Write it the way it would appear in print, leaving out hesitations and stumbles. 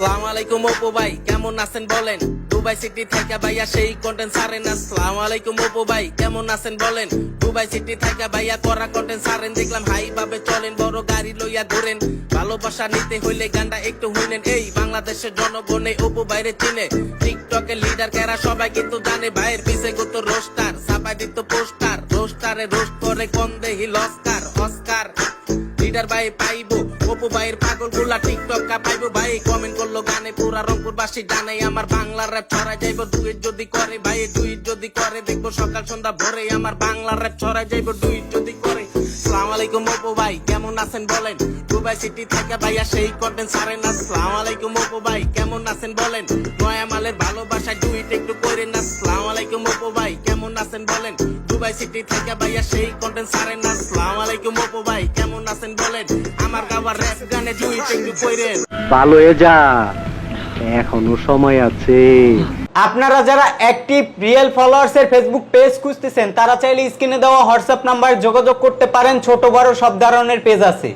আসসালামু আলাইকুম অপু ভাই কেমন আছেন বলেন দুবাই সিটি থেকে ভাইয়া সেই কন্টেন্ট ছাড়েন আসসালামু আলাইকুম অপু ভাই কেমন আছেন বলেন দুবাই সিটি থেকে ভাইয়া করা কন্টেন্ট ছাড়েন দেখলাম হাই ভাবে চলেন বড় গাড়ি লইয়া ঘুরেন ভালোবাসা নিতে হইলে গানটা একটু হইলেন এই বাংলাদেশের জনগণে অপু বাইরে চিনে টিকটকের লিডার কেরা সবাই কিন্তু জানে ভাইয়ের পিছে কত রোস্টার ছাপাই দিত পোস্টার রোস্টারে রোস্ট করে কোন দেহি লস্কার অস্কার লিডার ভাই পাইবো অপু ভাইয়ের পাগল গুলা টিকটক পাইবো ভাই কমেন্ট করলো গানে পুরা রংপুর বাসী জানে আমার বাংলা র্যাপ ছড়াই যাইবো ডুইট যদি করে ভাই ডুইট যদি করে দেখবো সকাল সন্ধ্যা ভোরে আমার বাংলা র্যাপ ছড়াই যাইবো ডুইট যদি করে আসসালামু আলাইকুম অপু ভাই কেমন আছেন বলেন দুবাই সিটি থেকে ভাইয়া সেই কন্টেন্ট ছাড়েন আসসালামু আলাইকুম অপু ভাই কেমন আছেন বলেন নয়া মালের ভালোবাসা ডুইট একটু করে না আসসালামু আলাইকুম অপু ভাই কেমন আছেন বলেন দুবাই সিটি থেকে ভাইয়া সেই কন্টেন্ট ছাড়েন আসসালামু আলাইকুম অপু ভাই কেমন আছেন বলেন আমার গাওয়া র‍্যাপ গানে ডুইট একটু কইরেন ভালো হয়ে যা এখনো সময় আছে। আপনারা যারা অ্যাক্টিভ রিয়েল ফলোয়ার্স এর ফেসবুক পেজ খুঁজতেছেন তারা চাইলে স্ক্রিনে দেওয়া হোয়াটসঅ্যাপ নাম্বার যোগাযোগ করতে পারেন। ছোট বড় সব ধরনের পেজ আছে।